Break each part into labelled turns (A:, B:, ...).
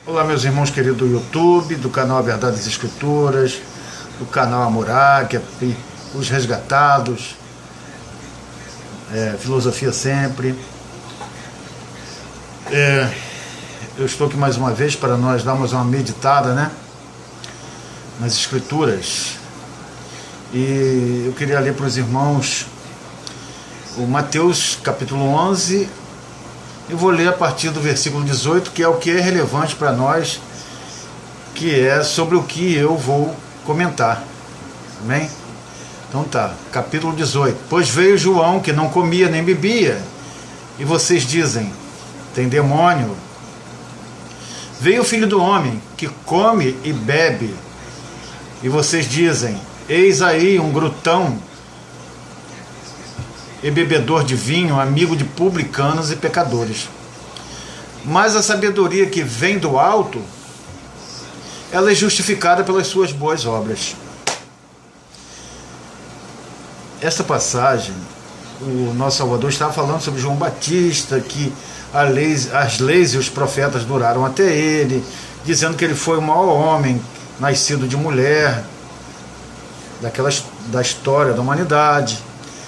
A: Olá, meus irmãos queridos do YouTube, do canal A Verdade das Escrituras, do canal Amoráquia, Os Resgatados, Filosofia Sempre. Eu estou aqui mais uma vez para nós darmos uma meditada, nas Escrituras. E eu queria ler para os irmãos o Mateus capítulo 11. Eu vou ler a partir do versículo 18, que é o que é relevante para nós, que é sobre o que eu vou comentar. Amém? Então tá, capítulo 18. Pois veio João, que não comia nem bebia, e vocês dizem, tem demônio. Veio o Filho do Homem, que come e bebe, e vocês dizem, eis aí um glutão e bebedor de vinho, amigo de publicanos e pecadores. Mas a sabedoria que vem do alto, ela é justificada pelas suas boas obras. Esta passagem, o nosso Salvador estava falando sobre João Batista, que as leis e os profetas duraram até ele, dizendo que ele foi o maior homem nascido de mulher, da história da humanidade.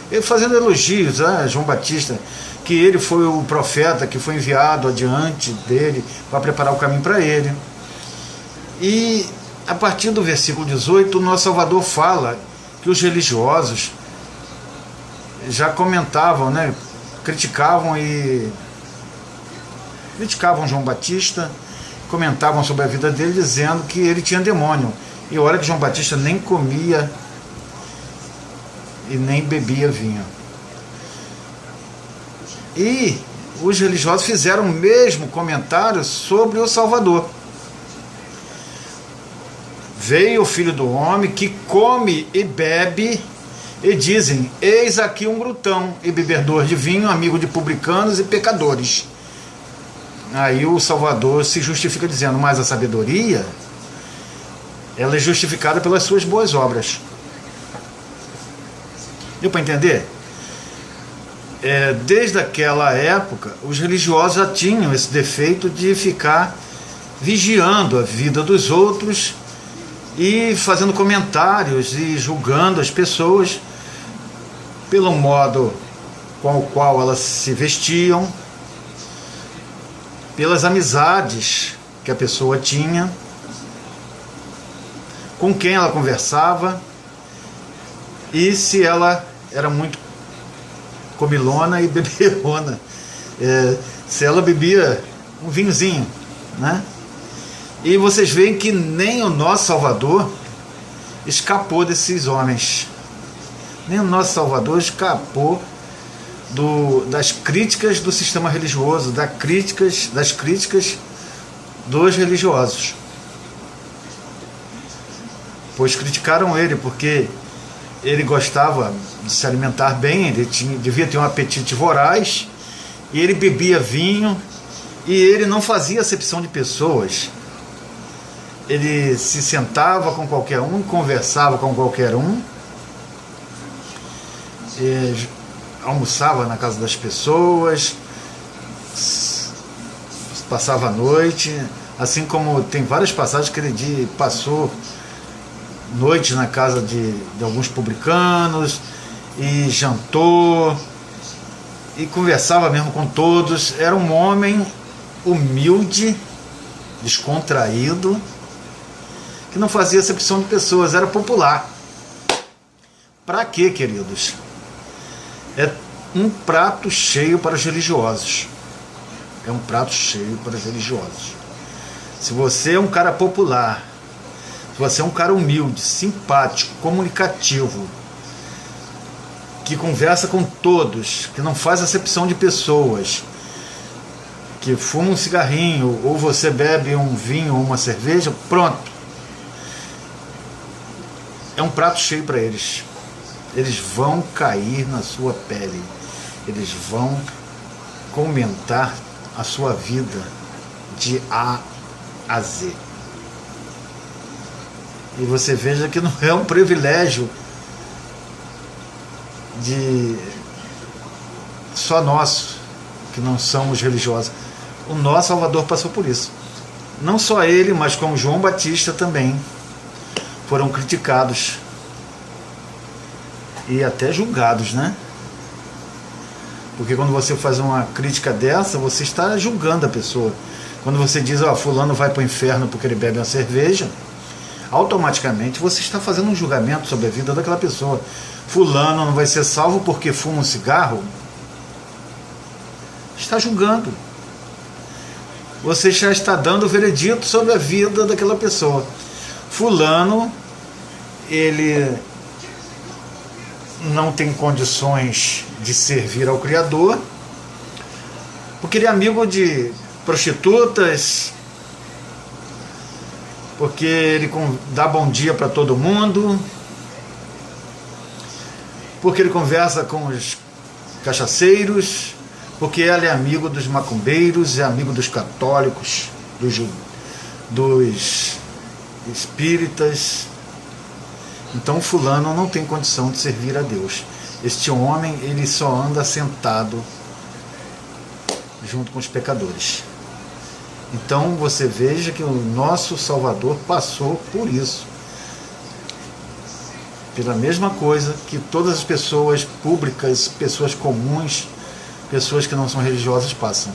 A: Ele fazendo elogios a João Batista, que ele foi o profeta que foi enviado adiante dele para preparar o caminho para ele. E a partir do versículo 18, o nosso Salvador fala que os religiosos já comentavam, criticavam João Batista, comentavam sobre a vida dele, dizendo que ele tinha demônio. E olha que João Batista nem comia e nem bebia vinho. E os religiosos fizeram o mesmo comentário sobre o Salvador. Veio o Filho do Homem, que come e bebe, e dizem, eis aqui um glutão e bebedor de vinho, amigo de publicanos e pecadores. Aí o Salvador se justifica dizendo, mas a sabedoria, ela é justificada pelas suas boas obras. Deu para entender? Desde aquela época, os religiosos já tinham esse defeito de ficar vigiando a vida dos outros e fazendo comentários e julgando as pessoas pelo modo com o qual elas se vestiam, pelas amizades que a pessoa tinha, com quem ela conversava, e se ela era muito comilona e beberona, se ela bebia um vinhozinho, E vocês veem que nem o nosso Salvador escapou desses homens, nem o nosso Salvador escapou das críticas do sistema religioso, das críticas dos religiosos, pois criticaram ele porque ele gostava de se alimentar bem, ele devia ter um apetite voraz, e ele bebia vinho, e ele não fazia acepção de pessoas. Ele se sentava com qualquer um, conversava com qualquer um, almoçava na casa das pessoas, passava a noite, assim como tem várias passagens que ele passou noite na casa de alguns publicanos, e jantou, e conversava mesmo com todos. Era um homem humilde, descontraído, que não fazia acepção de pessoas, era popular. Para quê, queridos? É um prato cheio para os religiosos. É um prato cheio para os religiosos. Se você é um cara popular, se você é um cara humilde, simpático, comunicativo, que conversa com todos, que não faz acepção de pessoas, que fuma um cigarrinho, ou você bebe um vinho ou uma cerveja, pronto. É um prato cheio para eles. Eles vão cair na sua pele. Eles vão comentar a sua vida de A a Z. E você veja que não é um privilégio só nosso, que não somos religiosos. O nosso Salvador passou por isso. não só ele, mas como João Batista também foram criticados e até julgados, né? Porque quando você faz uma crítica dessa, você está julgando a pessoa. Quando você diz, ó, fulano vai para o inferno porque ele bebe uma cerveja, automaticamente você está fazendo um julgamento sobre a vida daquela pessoa. Fulano não vai ser salvo porque fuma um cigarro. Está julgando. Você já está dando o veredito sobre a vida daquela pessoa. Fulano, ele não tem condições de servir ao Criador, porque ele é amigo de prostitutas, porque ele dá bom dia para todo mundo, porque ele conversa com os cachaceiros, porque ele é amigo dos macumbeiros, é amigo dos católicos, dos espíritas. Então fulano não tem condição de servir a Deus. Este homem, ele só anda sentado junto com os pecadores. Então você veja que o nosso Salvador passou por isso, pela mesma coisa que todas as pessoas públicas, pessoas comuns, pessoas que não são religiosas passam.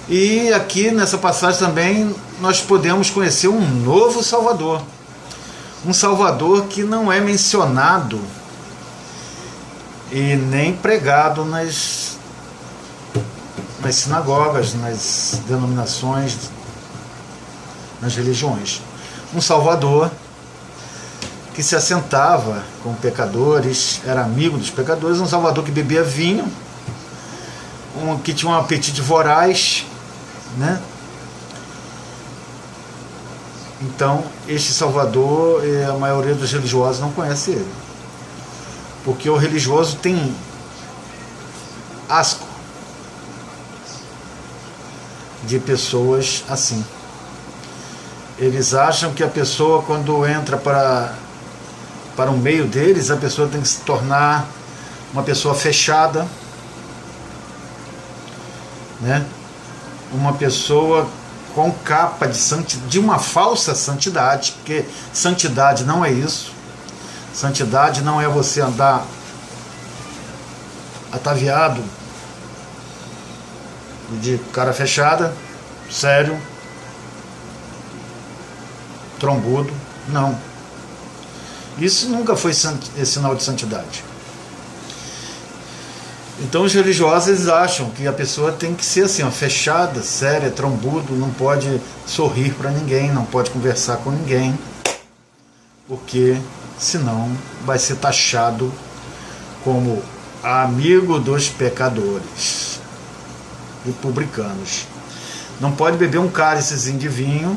A: E aqui nessa passagem também nós podemos conhecer um novo Salvador, um Salvador que não é mencionado e nem pregado nas sinagogas, nas denominações, nas religiões. Um Salvador que se assentava com pecadores, era amigo dos pecadores, um Salvador que bebia vinho, que tinha um apetite voraz, né? Então, este Salvador, a maioria dos religiosos não conhece ele, porque o religioso tem asco de pessoas assim. Eles acham que a pessoa, quando entra para o meio deles, a pessoa tem que se tornar uma pessoa fechada, né? Uma pessoa com capa de uma falsa santidade, porque santidade não é isso. Santidade não é você andar ataviado de cara fechada, sério, trombudo. Não. Isso nunca foi sinal de santidade. Então os religiosos acham que a pessoa tem que ser assim, ó, fechada, séria, trombudo, não pode sorrir para ninguém, não pode conversar com ninguém, porque senão vai ser taxado como amigo dos pecadores e publicanos. Não pode beber um cálicezinho de vinho,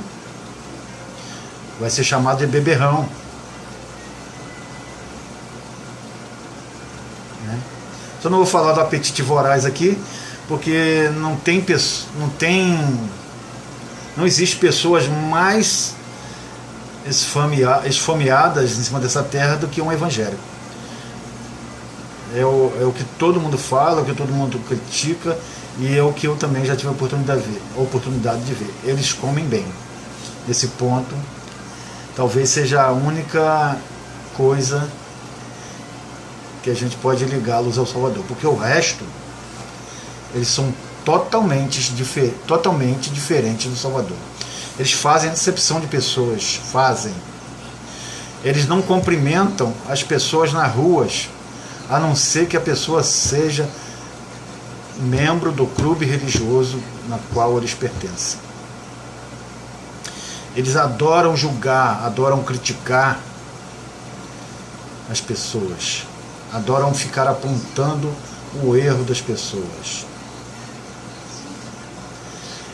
A: vai ser chamado de beberrão. Eu não vou falar do apetite voraz aqui, porque não existe pessoas mais esfomeadas em cima dessa terra do que um evangélico. É o que todo mundo fala, é o que todo mundo critica, e é o que eu também já tive a oportunidade de ver. Eles comem bem. Nesse ponto, talvez seja a única coisa que a gente pode ligá-los ao Salvador, porque o resto, eles são totalmente diferentes do Salvador. Eles fazem acepção de pessoas, eles não cumprimentam as pessoas nas ruas, a não ser que a pessoa seja membro do clube religioso na qual eles pertencem. Eles adoram julgar, adoram criticar as pessoas, adoram ficar apontando o erro das pessoas.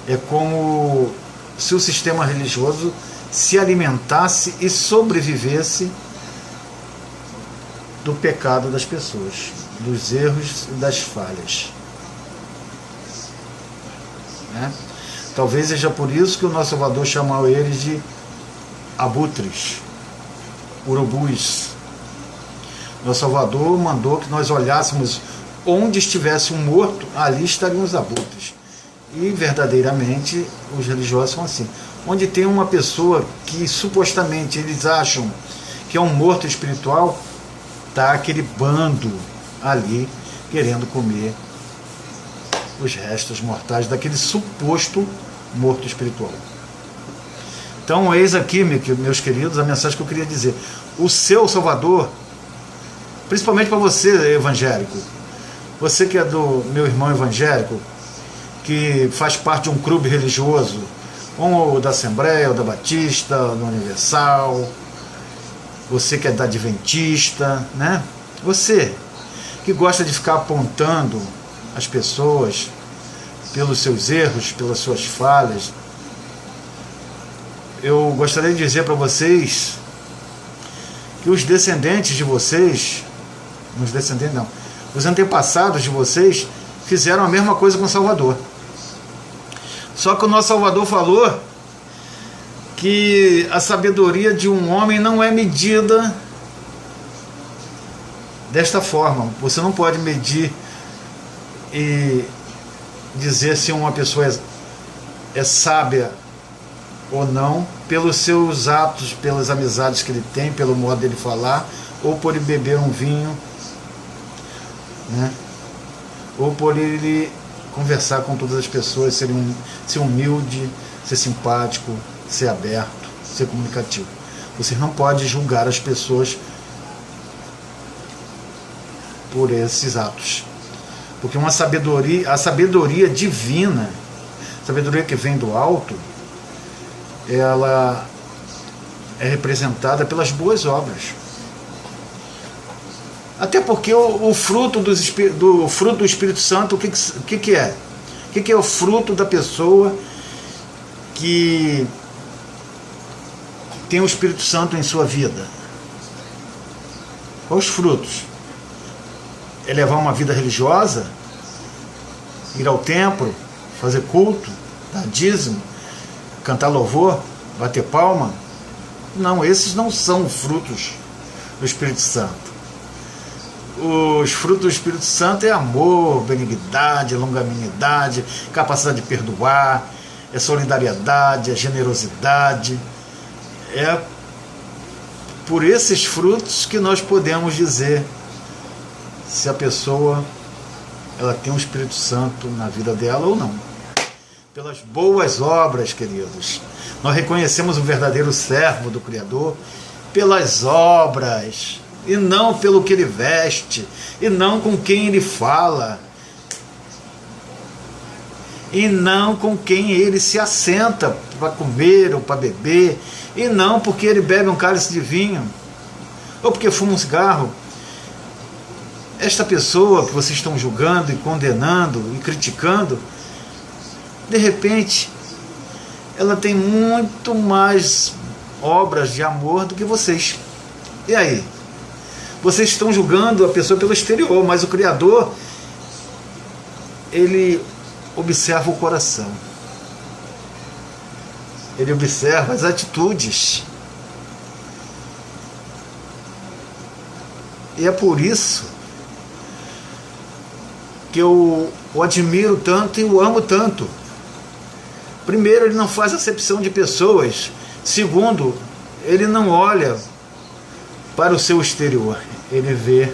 A: É como se o sistema religioso se alimentasse e sobrevivesse do pecado das pessoas, dos erros e das falhas. Né? Talvez seja por isso que o nosso Salvador chamou eles de abutres, urubus. Nosso Salvador mandou que nós olhássemos onde estivesse um morto, ali estariam os abutres. E verdadeiramente os religiosos são assim. Onde tem uma pessoa que supostamente eles acham que é um morto espiritual, tá aquele bando ali querendo comer os restos mortais daquele suposto morto espiritual. Então eis aqui, meus queridos, a mensagem que eu queria dizer. O seu Salvador, principalmente para você evangélico, você que é do meu irmão evangélico, que faz parte de um clube religioso, ou da Assembleia, ou da Batista, ou da Universal, você que é da Adventista, né? Você que gosta de ficar apontando as pessoas pelos seus erros, pelas suas falhas, eu gostaria de dizer para vocês que os descendentes de vocês, os antepassados de vocês fizeram a mesma coisa com o Salvador. Só que o nosso Salvador falou que a sabedoria de um homem não é medida desta forma. Você não pode medir e dizer se uma pessoa é sábia ou não pelos seus atos, pelas amizades que ele tem, pelo modo dele falar, ou por ele beber um vinho, né? Ou por ele conversar com todas as pessoas, ser humilde, ser simpático, ser aberto, ser comunicativo. Você não pode julgar as pessoas por esses atos, porque a sabedoria divina, a sabedoria que vem do alto, ela é representada pelas boas obras. Até porque o fruto do Espírito Santo, o que é? O que é o fruto da pessoa que tem o Espírito Santo em sua vida? Quais os frutos? É levar uma vida religiosa? Ir ao templo? Fazer culto? Dar dízimo? Cantar louvor? Bater palma? Não, esses não são frutos do Espírito Santo. Os frutos do Espírito Santo é amor, benignidade, longanimidade, capacidade de perdoar, é solidariedade, é generosidade. É por esses frutos que nós podemos dizer se a pessoa ela tem o Espírito Santo na vida dela ou não. Pelas boas obras, queridos. Nós reconhecemos o verdadeiro servo do Criador pelas obras, e não pelo que ele veste, e não com quem ele fala, e não com quem ele se assenta para comer ou para beber, e não porque ele bebe um cálice de vinho, ou porque fuma um cigarro. Esta pessoa que vocês estão julgando e condenando e criticando, de repente, ela tem muito mais obras de amor do que vocês. E aí? Vocês estão julgando a pessoa pelo exterior, mas o Criador, ele observa o coração. Ele observa as atitudes. E é por isso que eu o admiro tanto e o amo tanto. Primeiro, ele não faz acepção de pessoas. Segundo, ele não olha para o seu exterior. Ele vê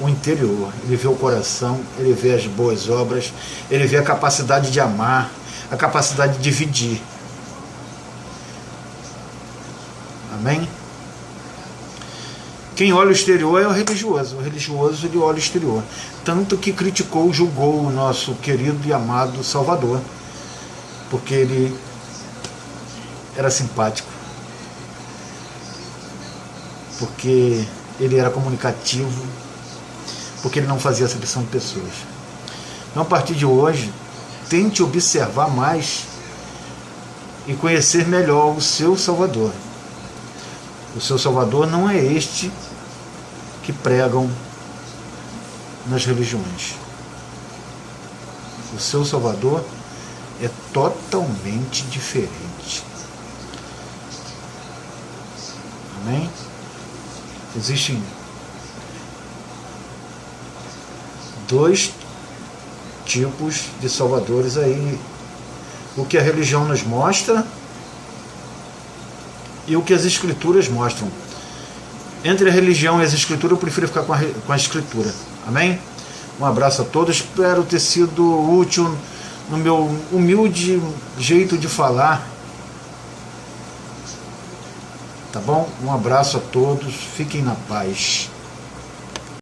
A: o interior, ele vê o coração, ele vê as boas obras, ele vê a capacidade de amar, a capacidade de dividir. Amém? Quem olha o exterior é o religioso. O religioso, ele olha o exterior. Tanto que criticou, julgou o nosso querido e amado Salvador, porque ele era simpático, porque ele era comunicativo, porque ele não fazia acepção de pessoas. Então, a partir de hoje, tente observar mais e conhecer melhor o seu Salvador. O seu Salvador não é este que pregam nas religiões. O seu Salvador é totalmente diferente. Amém? Existem dois tipos de salvadores aí. O que a religião nos mostra e o que as escrituras mostram. Entre a religião e as escrituras, eu prefiro ficar com a escritura. Amém? Um abraço a todos. Espero ter sido útil no meu humilde jeito de falar. Tá bom? Um abraço a todos. Fiquem na paz.